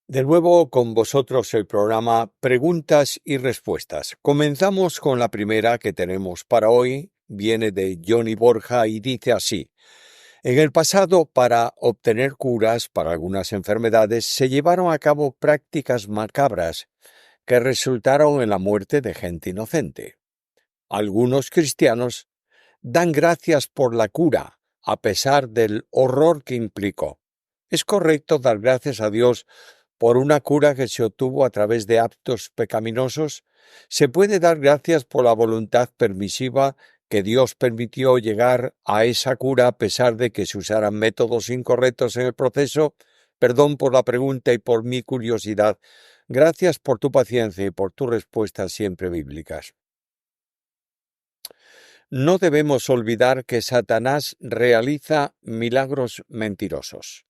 De nuevo con vosotros el programa Preguntas y Respuestas. Comenzamos con la primera que tenemos para hoy. Viene de Johnny Borja y dice así: en el pasado, para obtener curas para algunas enfermedades, se llevaron a cabo prácticas macabras que resultaron en la muerte de gente inocente. Algunos cristianos dan gracias por la cura, a pesar del horror que implicó. ¿Es correcto dar gracias a Dios por una cura que se obtuvo a través de actos pecaminosos? ¿Se puede dar gracias por la voluntad permisiva que Dios permitió llegar a esa cura a pesar de que se usaran métodos incorrectos en el proceso? Perdón por la pregunta y por mi curiosidad. Gracias por tu paciencia y por tus respuestas siempre bíblicas. No debemos olvidar que Satanás realiza milagros mentirosos.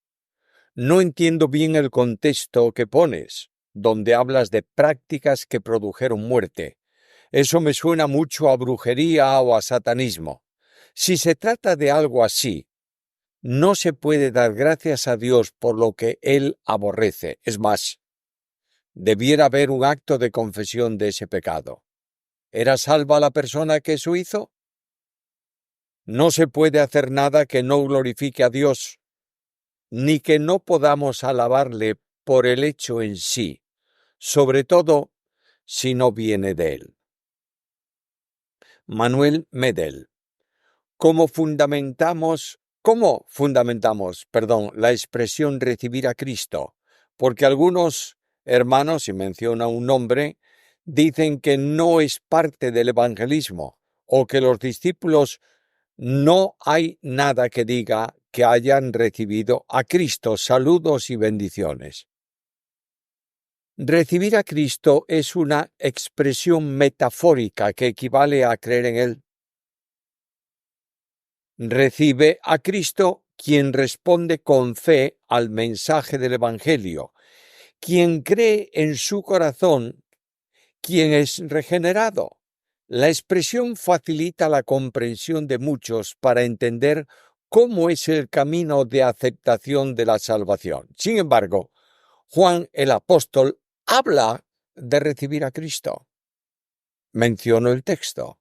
No entiendo bien el contexto que pones, donde hablas de prácticas que produjeron muerte. Eso me suena mucho a brujería o a satanismo. Si se trata de algo así, no se puede dar gracias a Dios por lo que Él aborrece. Es más, debiera haber un acto de confesión de ese pecado. ¿Era salva la persona que eso hizo? No se puede hacer nada que no glorifique a Dios, ni que no podamos alabarle por el hecho en sí, sobre todo si no viene de Él. Manuel Medel. ¿Cómo fundamentamos la expresión recibir a Cristo? Porque algunos hermanos, y menciona un nombre, dicen que no es parte del evangelismo o que los discípulos no hay nada que diga que hayan recibido a Cristo. Saludos y bendiciones. Recibir a Cristo es una expresión metafórica que equivale a creer en Él. Recibe a Cristo quien responde con fe al mensaje del Evangelio, quien cree en su corazón, quien es regenerado. La expresión facilita la comprensión de muchos para entender cómo es el camino de aceptación de la salvación. Sin embargo, Juan el apóstol habla de recibir a Cristo. Menciono el texto.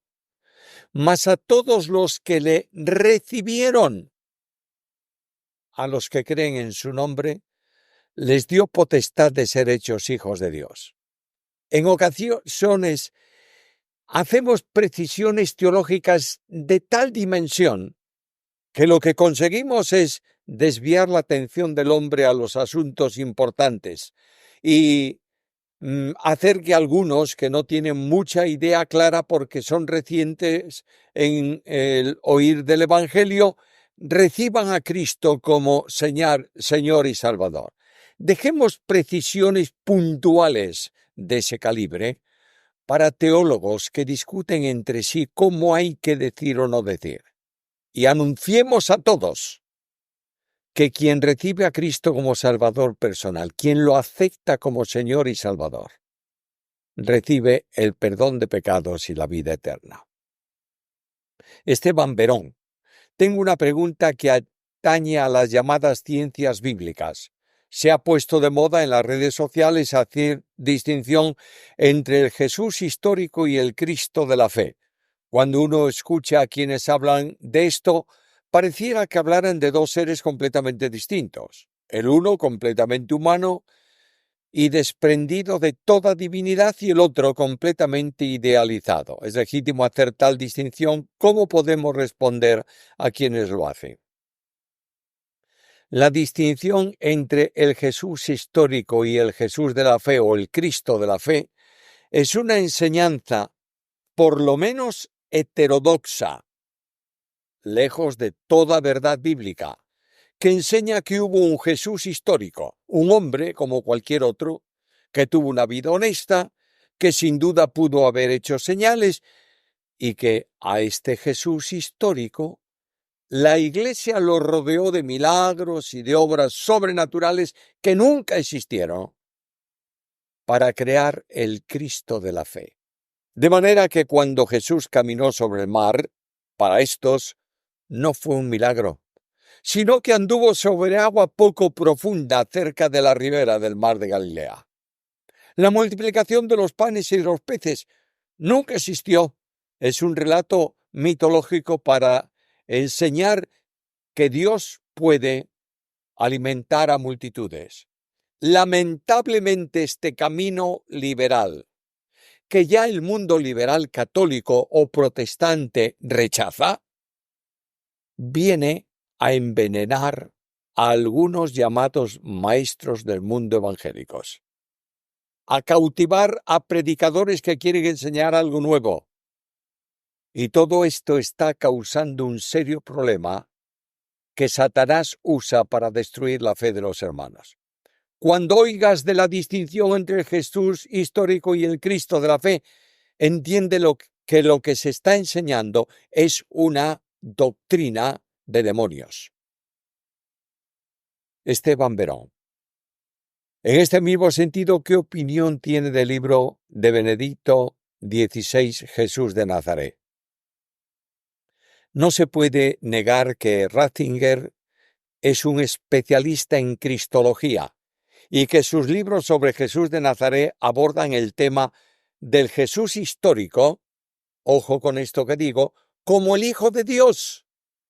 Mas a todos los que le recibieron, a los que creen en su nombre, les dio potestad de ser hechos hijos de Dios. En ocasiones hacemos precisiones teológicas de tal dimensión que lo que conseguimos es desviar la atención del hombre a los asuntos importantes y hacer que algunos que no tienen mucha idea clara porque son recientes en el oír del Evangelio, reciban a Cristo como Señor y Salvador. Dejemos precisiones puntuales de ese calibre para teólogos que discuten entre sí cómo hay que decir o no decir. Y anunciemos a todos que quien recibe a Cristo como Salvador personal, quien lo acepta como Señor y Salvador, recibe el perdón de pecados y la vida eterna. Esteban Verón. Tengo una pregunta que atañe a las llamadas ciencias bíblicas. Se ha puesto de moda en las redes sociales hacer distinción entre el Jesús histórico y el Cristo de la fe. Cuando uno escucha a quienes hablan de esto, pareciera que hablaran de dos seres completamente distintos. El uno completamente humano y desprendido de toda divinidad, y el otro completamente idealizado. ¿Es legítimo hacer tal distinción? ¿Cómo podemos responder a quienes lo hacen? La distinción entre el Jesús histórico y el Jesús de la fe o el Cristo de la fe es una enseñanza, por lo menos heterodoxa, lejos de toda verdad bíblica, que enseña que hubo un Jesús histórico, un hombre como cualquier otro, que tuvo una vida honesta, que sin duda pudo haber hecho señales, y que a este Jesús histórico la Iglesia lo rodeó de milagros y de obras sobrenaturales que nunca existieron para crear el Cristo de la fe. De manera que cuando Jesús caminó sobre el mar, para estos no fue un milagro, sino que anduvo sobre agua poco profunda cerca de la ribera del mar de Galilea. La multiplicación de los panes y de los peces nunca existió. Es un relato mitológico para enseñar que Dios puede alimentar a multitudes. Lamentablemente, este camino liberal, que ya el mundo liberal católico o protestante rechaza, viene a envenenar a algunos llamados maestros del mundo evangélicos, a cautivar a predicadores que quieren enseñar algo nuevo. Y todo esto está causando un serio problema que Satanás usa para destruir la fe de los hermanos. Cuando oigas de la distinción entre el Jesús histórico y el Cristo de la fe, entiende lo que se está enseñando es una doctrina de demonios. Esteban Verón. En este mismo sentido, ¿qué opinión tiene del libro de Benedicto XVI, Jesús de Nazaret? No se puede negar que Ratzinger es un especialista en cristología y que sus libros sobre Jesús de Nazaret abordan el tema del Jesús histórico, ojo con esto que digo, como el Hijo de Dios,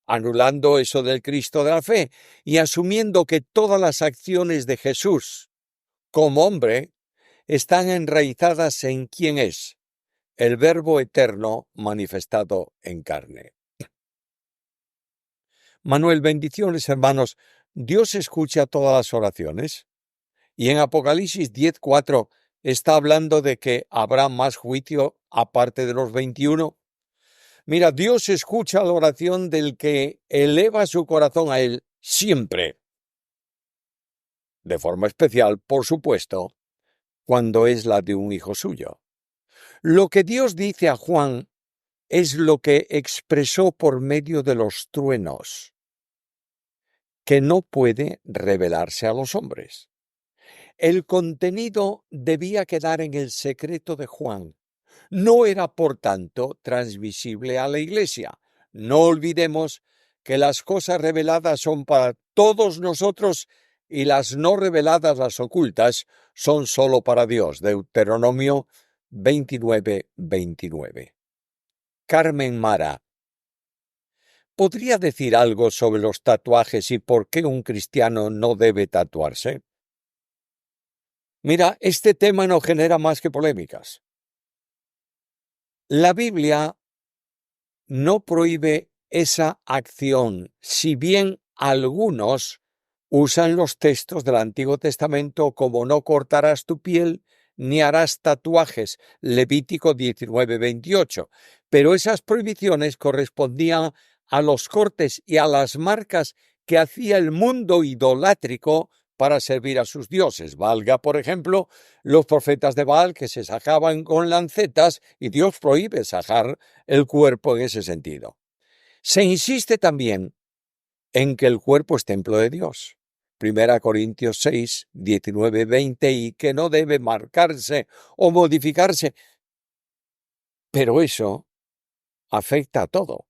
anulando eso del Cristo de la fe y asumiendo que todas las acciones de Jesús como hombre están enraizadas en quién es, el Verbo eterno manifestado en carne. Manuel, bendiciones, hermanos. Dios escucha todas las oraciones. Y en Apocalipsis 10:4 está hablando de que habrá más juicio aparte de los 21. Mira, Dios escucha la oración del que eleva su corazón a Él siempre. De forma especial, por supuesto, cuando es la de un hijo suyo. Lo que Dios dice a Juan es lo que expresó por medio de los truenos, que no puede revelarse a los hombres. El contenido debía quedar en el secreto de Juan. No era, por tanto, transmisible a la Iglesia. No olvidemos que las cosas reveladas son para todos nosotros y las no reveladas, las ocultas, son solo para Dios. Deuteronomio 29:29. Carmen Mara. ¿Podría decir algo sobre los tatuajes y por qué un cristiano no debe tatuarse? Mira, este tema no genera más que polémicas. La Biblia no prohíbe esa acción, si bien algunos usan los textos del Antiguo Testamento como no cortarás tu piel ni harás tatuajes, Levítico 19:28, pero esas prohibiciones correspondían a los cortes y a las marcas que hacía el mundo idolátrico para servir a sus dioses. Valga, por ejemplo, los profetas de Baal que se sajaban con lancetas y Dios prohíbe sajar el cuerpo en ese sentido. Se insiste también en que el cuerpo es templo de Dios. 1 Corintios 6, 19, 20, y que no debe marcarse o modificarse. Pero eso afecta a todo,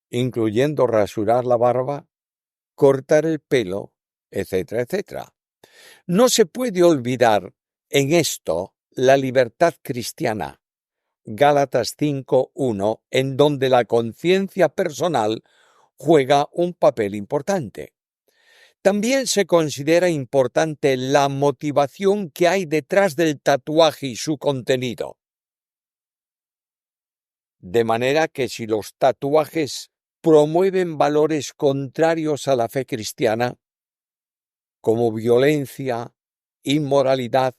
incluyendo rasurar la barba, cortar el pelo, etcétera, etcétera. No se puede olvidar en esto la libertad cristiana, Gálatas 5:1, en donde la conciencia personal juega un papel importante. También se considera importante la motivación que hay detrás del tatuaje y su contenido. De manera que si los tatuajes promueven valores contrarios a la fe cristiana, como violencia, inmoralidad,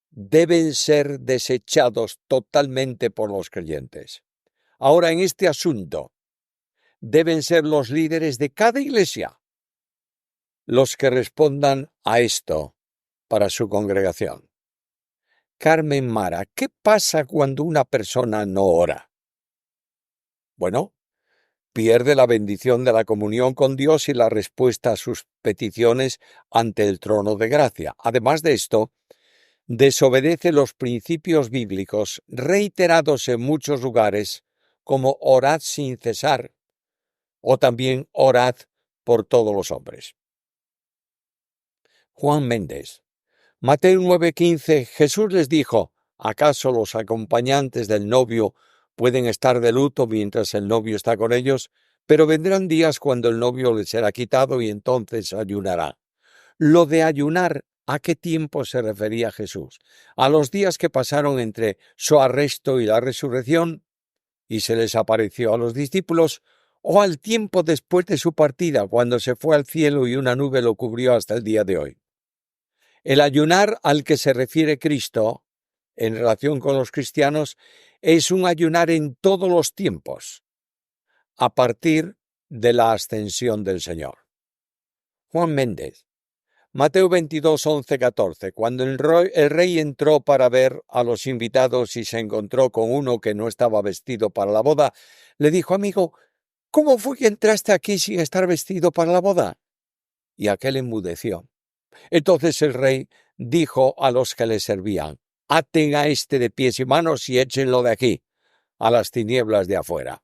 deben ser desechados totalmente por los creyentes. Ahora, en este asunto, deben ser los líderes de cada iglesia los que respondan a esto para su congregación. Carmen Mara, ¿qué pasa cuando una persona no ora? Bueno, pierde la bendición de la comunión con Dios y la respuesta a sus peticiones ante el trono de gracia. Además de esto, desobedece los principios bíblicos reiterados en muchos lugares, como orad sin cesar, o también orad por todos los hombres. Juan Méndez. Mateo 9:15, Jesús les dijo: ¿acaso los acompañantes del novio pueden estar de luto mientras el novio está con ellos? Pero vendrán días cuando el novio les será quitado y entonces ayunará. Lo de ayunar, ¿a qué tiempo se refería Jesús? ¿A los días que pasaron entre su arresto y la resurrección y se les apareció a los discípulos, o al tiempo después de su partida, cuando se fue al cielo y una nube lo cubrió hasta el día de hoy? El ayunar al que se refiere Cristo, en relación con los cristianos, es un ayunar en todos los tiempos, a partir de la ascensión del Señor. Juan Méndez. Mateo 22, 11, 14. Cuando el rey entró para ver a los invitados y se encontró con uno que no estaba vestido para la boda, le dijo: amigo, ¿cómo fue que entraste aquí sin estar vestido para la boda? Y aquel enmudeció. Entonces el rey dijo a los que le servían: aten a este de pies y manos y échenlo de aquí, a las tinieblas de afuera.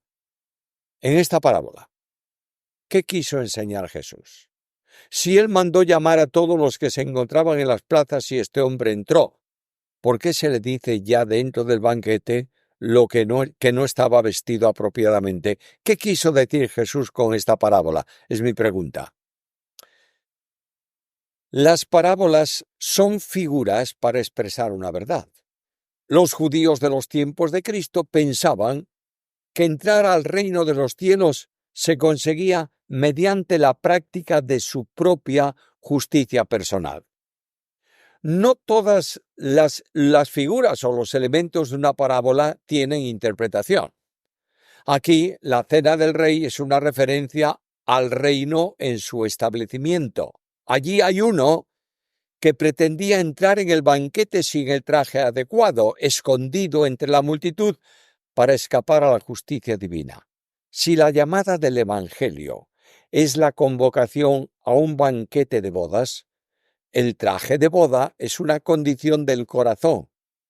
En esta parábola, ¿qué quiso enseñar Jesús? Si él mandó llamar a todos los que se encontraban en las plazas y este hombre entró, ¿por qué se le dice ya dentro del banquete que no estaba vestido apropiadamente? ¿Qué quiso decir Jesús con esta parábola? Es mi pregunta. Las parábolas son figuras para expresar una verdad. Los judíos de los tiempos de Cristo pensaban que entrar al reino de los cielos se conseguía mediante la práctica de su propia justicia personal. No todas las figuras o los elementos de una parábola tienen interpretación. Aquí, la cena del rey es una referencia al reino en su establecimiento. Allí hay uno que pretendía entrar en el banquete sin el traje adecuado, escondido entre la multitud para escapar a la justicia divina. Si la llamada del Evangelio es la convocación a un banquete de bodas, el traje de boda es una condición del corazón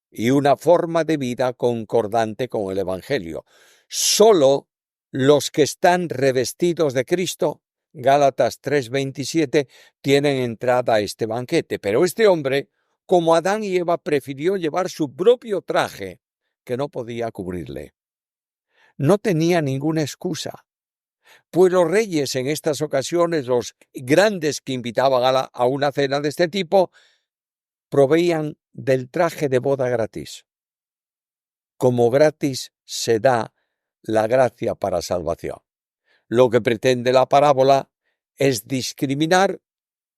y una forma de vida concordante con el Evangelio. Solo los que están revestidos de Cristo, Gálatas 3:27, tienen entrada a este banquete. Pero este hombre, como Adán y Eva, prefirió llevar su propio traje, que no podía cubrirle. No tenía ninguna excusa, pues los reyes en estas ocasiones, los grandes que invitaban a una cena de este tipo, proveían del traje de boda gratis. Como gratis se da la gracia para salvación. Lo que pretende la parábola es discriminar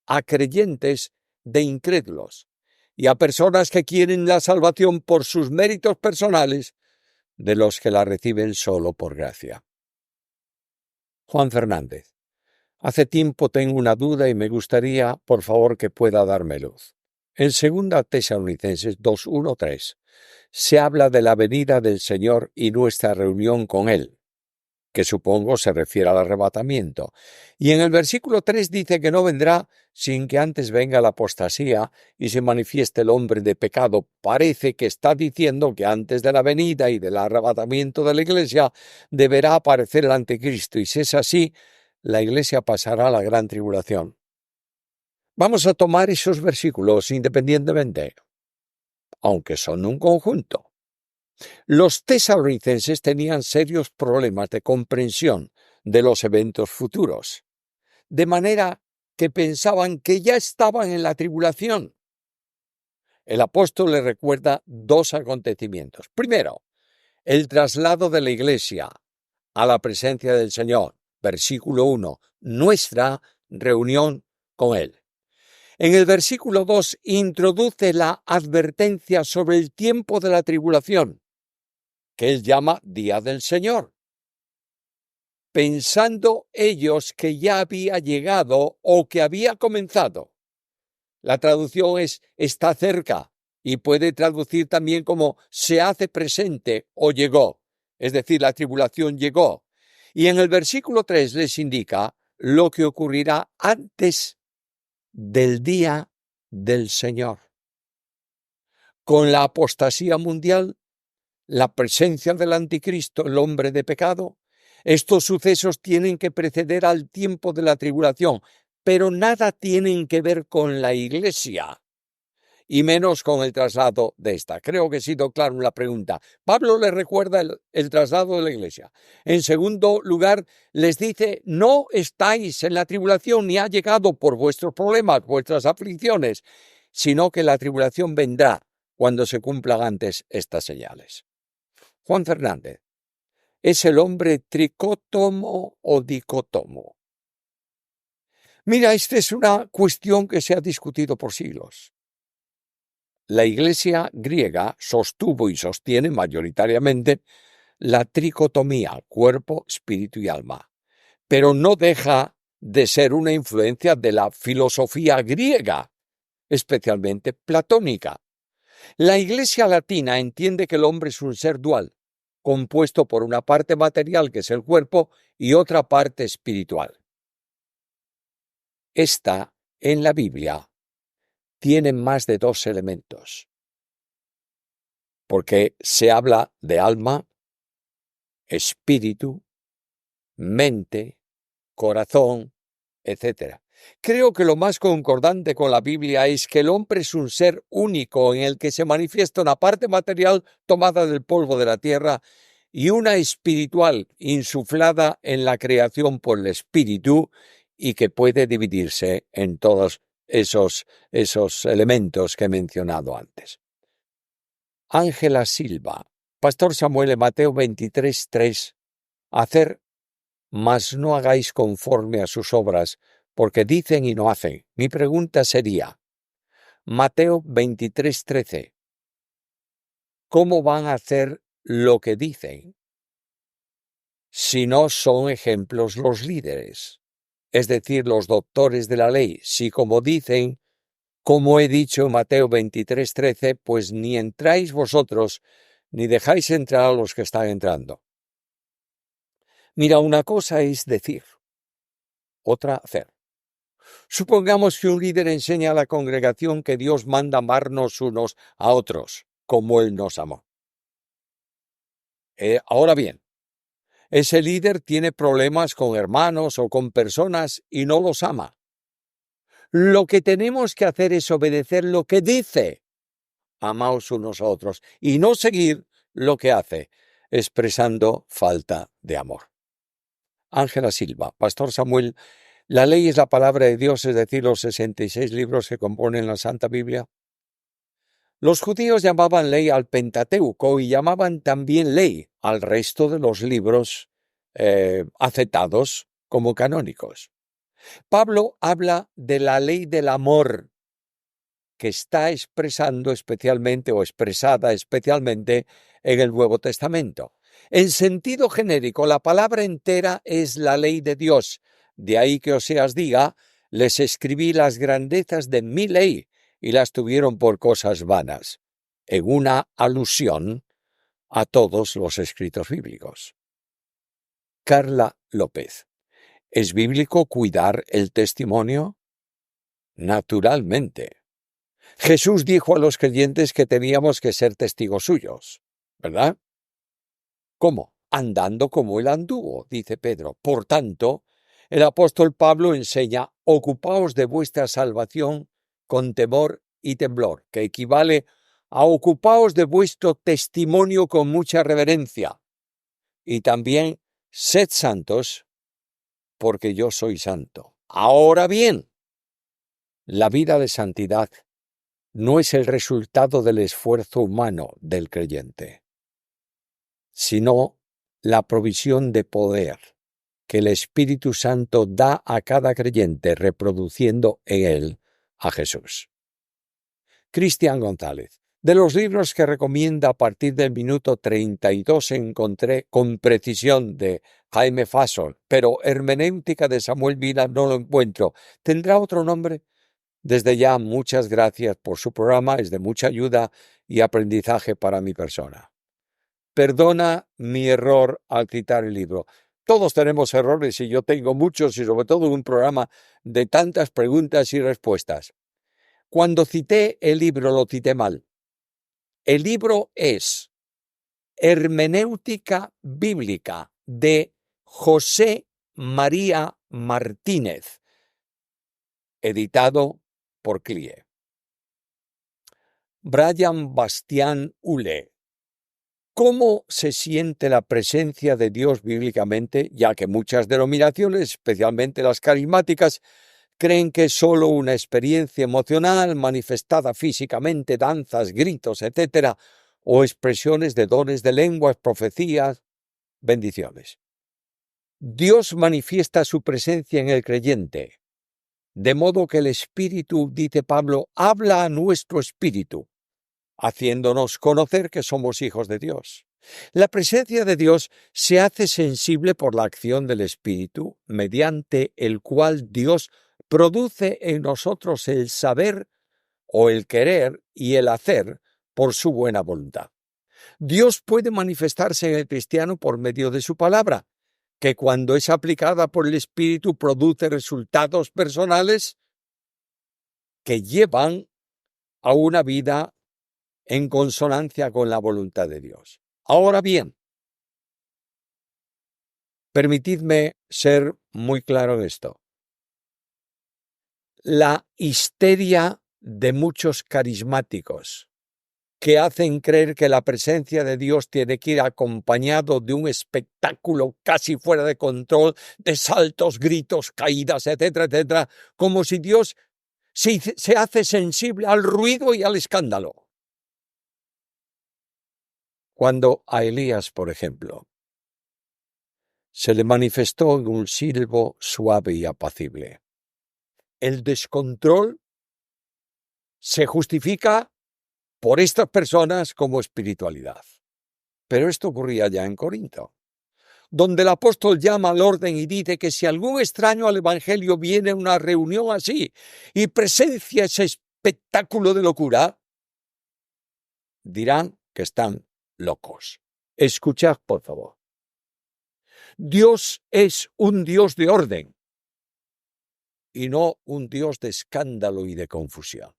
a creyentes de incrédulos y a personas que quieren la salvación por sus méritos personales de los que la reciben solo por gracia. Juan Fernández. Hace tiempo tengo una duda y me gustaría, por favor, que pueda darme luz. En 2 Tesalonicenses 2:1-3 se habla de la venida del Señor y nuestra reunión con Él, que supongo se refiere al arrebatamiento. Y en el versículo 3 dice que no vendrá sin que antes venga la apostasía y se manifieste el hombre de pecado. Parece que está diciendo que antes de la venida y del arrebatamiento de la Iglesia deberá aparecer el anticristo, y si es así, la Iglesia pasará a la gran tribulación. Vamos a tomar esos versículos independientemente, aunque son un conjunto. Los tesalonicenses tenían serios problemas de comprensión de los eventos futuros, de manera que pensaban que ya estaban en la tribulación. El apóstol les recuerda dos acontecimientos. Primero, el traslado de la Iglesia a la presencia del Señor. Versículo 1, nuestra reunión con Él. En el versículo 2 introduce la advertencia sobre el tiempo de la tribulación, que él llama Día del Señor, pensando ellos que ya había llegado o que había comenzado. La traducción es está cerca y puede traducir también como se hace presente o llegó, es decir, la tribulación llegó. Y en el versículo 3 les indica lo que ocurrirá antes del día del Señor. Con la apostasía mundial, la presencia del anticristo, el hombre de pecado, Estos sucesos tienen que preceder al tiempo de la tribulación, pero nada tienen que ver con la Iglesia, y menos con el traslado de esta. Creo que he sido claro en la pregunta. Pablo les recuerda el traslado de la Iglesia. En segundo lugar, les dice, no estáis en la tribulación ni ha llegado por vuestros problemas, vuestras aflicciones, sino que la tribulación vendrá cuando se cumplan antes estas señales. Juan Fernández, ¿es el hombre tricótomo o dicótomo? Mira, esta es una cuestión que se ha discutido por siglos. La Iglesia griega sostuvo y sostiene mayoritariamente la tricotomía, cuerpo, espíritu y alma, pero no deja de ser una influencia de la filosofía griega, especialmente platónica. La Iglesia latina entiende que el hombre es un ser dual, compuesto por una parte material, que es el cuerpo, y otra parte espiritual. Esta, en la Biblia, tiene más de 2 elementos, porque se habla de alma, espíritu, mente, corazón, etc. Creo que lo más concordante con la Biblia es que el hombre es un ser único en el que se manifiesta una parte material tomada del polvo de la tierra y una espiritual insuflada en la creación por el espíritu y que puede dividirse en todos esos elementos que he mencionado antes. Ángela Silva, Pastor Samuel, en Mateo 23:3, hacer, mas no hagáis conforme a sus obras, porque dicen y no hacen. Mi pregunta sería, Mateo 23:13, ¿cómo van a hacer lo que dicen si no son ejemplos los líderes? Es decir, los doctores de la ley, si como dicen, como he dicho en Mateo 23:13, pues ni entráis vosotros, ni dejáis entrar a los que están entrando. Mira, una cosa es decir, otra hacer. Supongamos que un líder enseña a la congregación que Dios manda amarnos unos a otros, como Él nos amó. Ahora bien, ese líder tiene problemas con hermanos o con personas y no los ama. Lo que tenemos que hacer es obedecer lo que dice, amaos unos a otros, y no seguir lo que hace, expresando falta de amor. Ángela Silva, Pastor Samuel, ¿la ley es la palabra de Dios, es decir, los 66 libros que componen la Santa Biblia? Los judíos llamaban ley al Pentateuco y llamaban también ley al resto de los libros aceptados como canónicos. Pablo habla de la ley del amor, que está expresando especialmente o expresada especialmente en el Nuevo Testamento. En sentido genérico, la palabra entera es la ley de Dios. De ahí que Oseas diga, les escribí las grandezas de mi ley y las tuvieron por cosas vanas, en una alusión a todos los escritos bíblicos. Carla López, ¿es bíblico cuidar el testimonio? Naturalmente. Jesús dijo a los creyentes que teníamos que ser testigos suyos, ¿verdad? ¿Cómo? Andando como él anduvo, dice Pedro. Por tanto, el apóstol Pablo enseña, ocupaos de vuestra salvación con temor y temblor, que equivale a ocupaos de vuestro testimonio con mucha reverencia. Y también, sed santos, porque yo soy santo. Ahora bien, la vida de santidad no es el resultado del esfuerzo humano del creyente, sino la provisión de poder que el Espíritu Santo da a cada creyente reproduciendo en él a Jesús. Cristian González, de los libros que recomienda a partir del minuto 32 encontré Con precisión de Jaime Fassel, pero Hermenéutica de Samuel Vila no lo encuentro. ¿Tendrá otro nombre? Desde ya, muchas gracias por su programa, es de mucha ayuda y aprendizaje para mi persona. Perdona mi error al citar el libro. Todos tenemos errores y yo tengo muchos y sobre todo un programa de tantas preguntas y respuestas. Cuando cité el libro lo cité mal. El libro es Hermenéutica Bíblica de José María Martínez, editado por CLIE. Brian Bastián Ule. ¿Cómo se siente la presencia de Dios bíblicamente? Ya que muchas denominaciones, especialmente las carismáticas, creen que es solo una experiencia emocional manifestada físicamente, danzas, gritos, etcétera, o expresiones de dones de lenguas, profecías, bendiciones. Dios manifiesta su presencia en el creyente, de modo que el Espíritu, dice Pablo, habla a nuestro espíritu, haciéndonos conocer que somos hijos de Dios. La presencia de Dios se hace sensible por la acción del Espíritu, mediante el cual Dios produce en nosotros el saber o el querer y el hacer por su buena voluntad. Dios puede manifestarse en el cristiano por medio de su palabra, que cuando es aplicada por el Espíritu produce resultados personales que llevan a una vida en consonancia con la voluntad de Dios. Ahora bien, permitidme ser muy claro en esto. La histeria de muchos carismáticos que hacen creer que la presencia de Dios tiene que ir acompañado de un espectáculo casi fuera de control, de saltos, gritos, caídas, etcétera, etcétera, como si Dios se hace sensible al ruido y al escándalo. Cuando a Elías, por ejemplo, se le manifestó en un silbo suave y apacible, el descontrol se justifica por estas personas como espiritualidad. Pero esto ocurría ya en Corinto, donde el apóstol llama al orden y dice que si algún extraño al evangelio viene a una reunión así y presencia ese espectáculo de locura, dirán que están locos. Escuchad, por favor. Dios es un Dios de orden y no un Dios de escándalo y de confusión.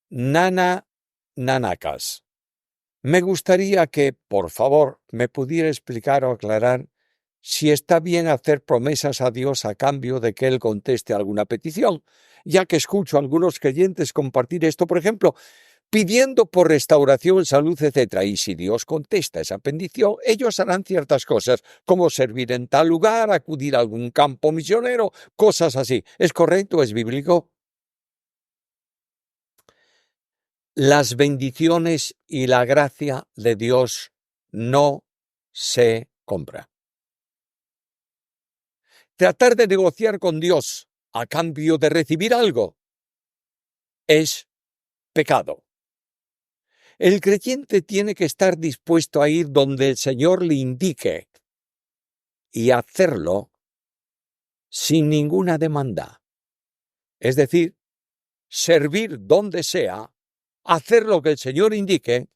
Nanakas. Me gustaría que, por favor, me pudiera explicar o aclarar si está bien hacer promesas a Dios a cambio de que Él conteste alguna petición, ya que escucho a algunos creyentes compartir esto, por ejemplo, pidiendo por restauración, salud, etc. Y si Dios contesta esa petición, ellos harán ciertas cosas, como servir en tal lugar, acudir a algún campo misionero, cosas así. ¿Es correcto? ¿Es bíblico? Las bendiciones y la gracia de Dios no se compra. Tratar de negociar con Dios a cambio de recibir algo es pecado. El creyente tiene que estar dispuesto a ir donde el Señor le indique y hacerlo sin ninguna demanda. Es decir, servir donde sea, hacer lo que el Señor indique,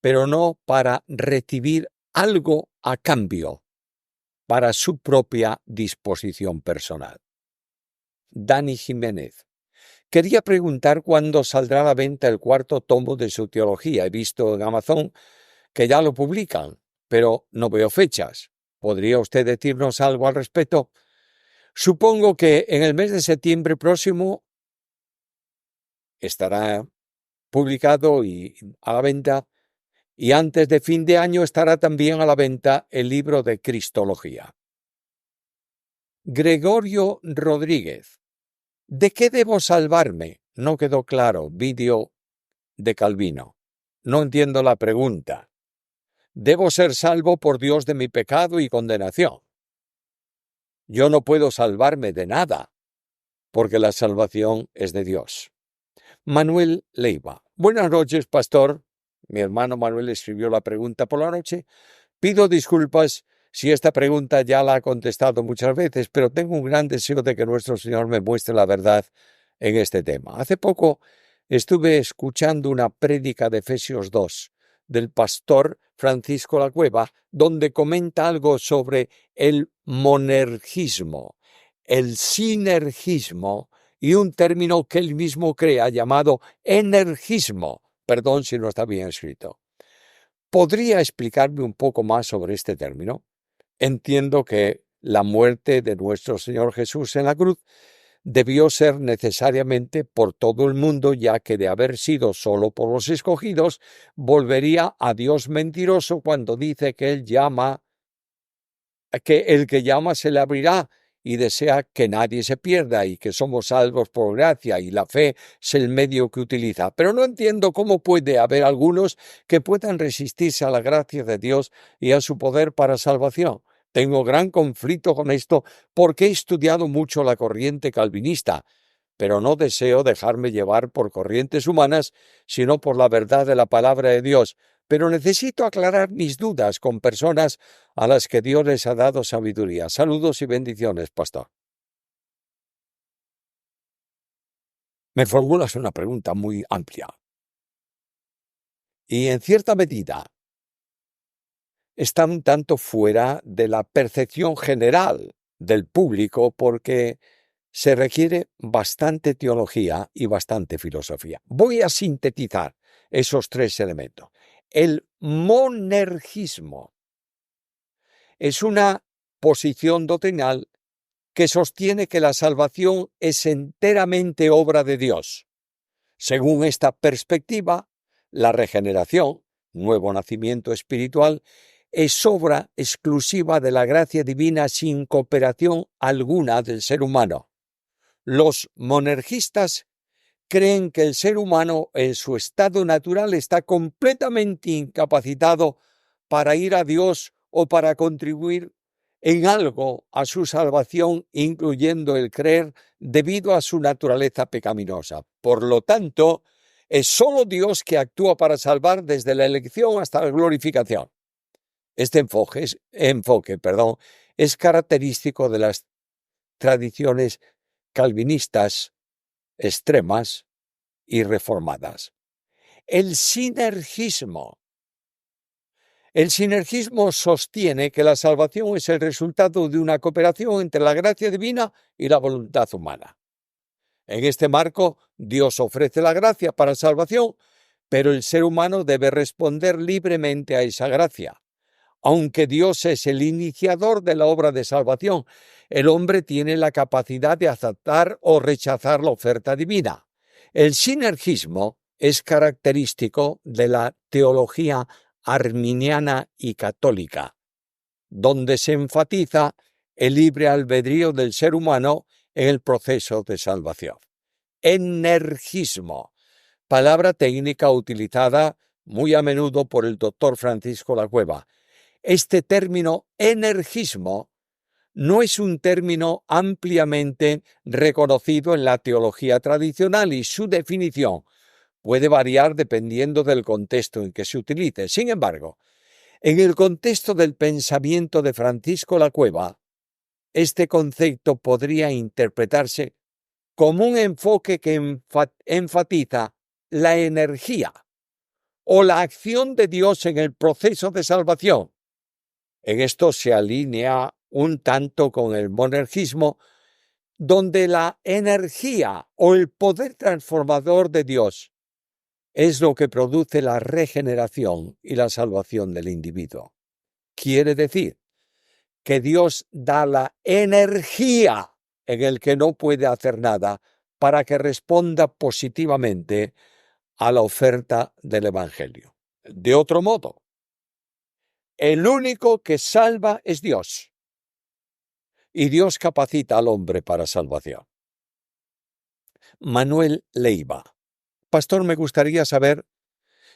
pero no para recibir algo a cambio, para su propia disposición personal. Dani Jiménez. Quería preguntar cuándo saldrá a la venta el cuarto tomo de su teología. He visto en Amazon que ya lo publican, pero no veo fechas. ¿Podría usted decirnos algo al respecto? Supongo que en el mes de septiembre próximo estará publicado y a la venta, y antes de fin de año estará también a la venta el libro de Cristología. Gregorio Rodríguez. ¿De qué debo salvarme? No quedó claro. Vídeo de Calvino. No entiendo la pregunta. Debo ser salvo por Dios de mi pecado y condenación. Yo no puedo salvarme de nada, porque la salvación es de Dios. Manuel Leiva. Buenas noches, pastor. Mi hermano Manuel escribió la pregunta por la noche. Pido disculpas si esta pregunta ya la ha contestado muchas veces, pero tengo un gran deseo de que nuestro Señor me muestre la verdad en este tema. Hace poco estuve escuchando una prédica de Efesios 2 del pastor Francisco La Cueva, donde comenta algo sobre el monergismo, el sinergismo y un término que él mismo crea llamado energismo. Perdón si no está bien escrito. ¿Podría explicarme un poco más sobre este término? Entiendo que la muerte de nuestro Señor Jesús en la cruz debió ser necesariamente por todo el mundo, ya que de haber sido solo por los escogidos, volvería a Dios mentiroso cuando dice que Él llama, que el que llama se le abrirá y desea que nadie se pierda y que somos salvos por gracia y la fe es el medio que utiliza. Pero no entiendo cómo puede haber algunos que puedan resistirse a la gracia de Dios y a su poder para salvación. Tengo gran conflicto con esto porque he estudiado mucho la corriente calvinista, pero no deseo dejarme llevar por corrientes humanas, sino por la verdad de la palabra de Dios. Pero necesito aclarar mis dudas con personas a las que Dios les ha dado sabiduría. Saludos y bendiciones, pastor. Me formulas una pregunta muy amplia y en cierta medida está un tanto fuera de la percepción general del público porque se requiere bastante teología y bastante filosofía. Voy a sintetizar esos tres elementos. El monergismo es una posición doctrinal que sostiene que la salvación es enteramente obra de Dios. Según esta perspectiva, la regeneración, nuevo nacimiento espiritual, es obra exclusiva de la gracia divina sin cooperación alguna del ser humano. Los monergistas creen que el ser humano en su estado natural está completamente incapacitado para ir a Dios o para contribuir en algo a su salvación, incluyendo el creer, debido a su naturaleza pecaminosa. Por lo tanto, es solo Dios que actúa para salvar desde la elección hasta la glorificación. Este enfoque es característico de las tradiciones calvinistas extremas y reformadas. El sinergismo sostiene que la salvación es el resultado de una cooperación entre la gracia divina y la voluntad humana. En este marco, Dios ofrece la gracia para salvación, pero el ser humano debe responder libremente a esa gracia. Aunque Dios es el iniciador de la obra de salvación, el hombre tiene la capacidad de aceptar o rechazar la oferta divina. El sinergismo es característico de la teología arminiana y católica, donde se enfatiza el libre albedrío del ser humano en el proceso de salvación. Energismo, palabra técnica utilizada muy a menudo por el doctor Francisco Lacueva. Este término energismo no es un término ampliamente reconocido en la teología tradicional y su definición puede variar dependiendo del contexto en que se utilice. Sin embargo, en el contexto del pensamiento de Francisco Lacueva, este concepto podría interpretarse como un enfoque que enfatiza la energía o la acción de Dios en el proceso de salvación. En esto se alinea un tanto con el monergismo, donde la energía o el poder transformador de Dios es lo que produce la regeneración y la salvación del individuo. Quiere decir que Dios da la energía en el que no puede hacer nada para que responda positivamente a la oferta del Evangelio. De otro modo, el único que salva es Dios, y Dios capacita al hombre para salvación. Manuel Leiva. Pastor, me gustaría saber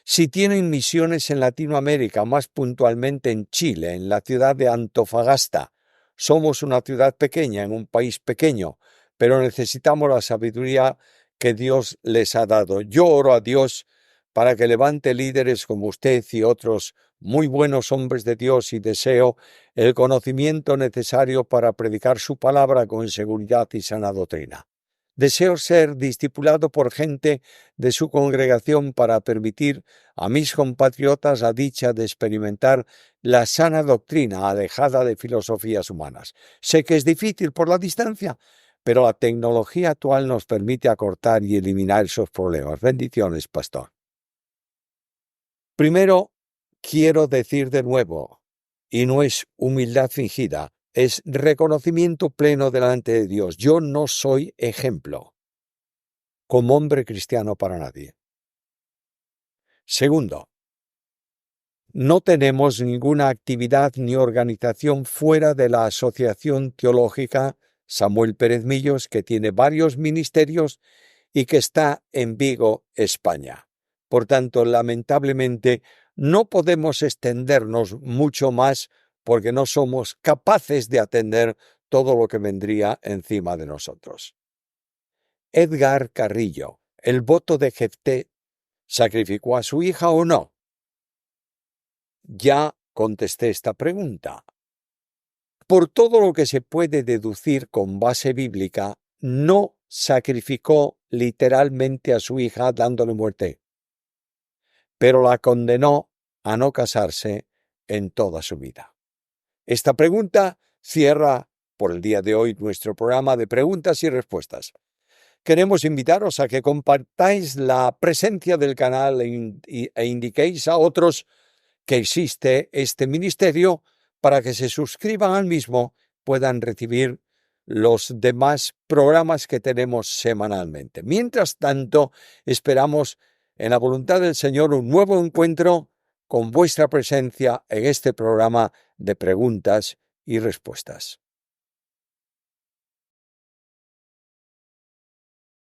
si tienen misiones en Latinoamérica, más puntualmente en Chile, en la ciudad de Antofagasta. Somos una ciudad pequeña, en un país pequeño, pero necesitamos la sabiduría que Dios les ha dado. Yo oro a Dios para que levante líderes como usted y otros muy buenos hombres de Dios y deseo el conocimiento necesario para predicar su palabra con seguridad y sana doctrina. Deseo ser discipulado por gente de su congregación para permitir a mis compatriotas la dicha de experimentar la sana doctrina alejada de filosofías humanas. Sé que es difícil por la distancia, pero la tecnología actual nos permite acortar y eliminar esos problemas. Bendiciones, pastor. Primero, quiero decir de nuevo, y no es humildad fingida, es reconocimiento pleno delante de Dios. Yo no soy ejemplo como hombre cristiano para nadie. Segundo, no tenemos ninguna actividad ni organización fuera de la Asociación Teológica Samuel Pérez Millos, que tiene varios ministerios y que está en Vigo, España. Por tanto, lamentablemente, no podemos extendernos mucho más porque no somos capaces de atender todo lo que vendría encima de nosotros. Edgar Carrillo, ¿el voto de Jefté sacrificó a su hija o no? Ya contesté esta pregunta. Por todo lo que se puede deducir con base bíblica, no sacrificó literalmente a su hija dándole muerte, pero la condenó a no casarse en toda su vida. Esta pregunta cierra por el día de hoy nuestro programa de preguntas y respuestas. Queremos invitaros a que compartáis la presencia del canal e indiquéis a otros que existe este ministerio para que se suscriban al mismo, puedan recibir los demás programas que tenemos semanalmente. Mientras tanto, esperamos en la voluntad del Señor un nuevo encuentro con vuestra presencia en este programa de preguntas y respuestas.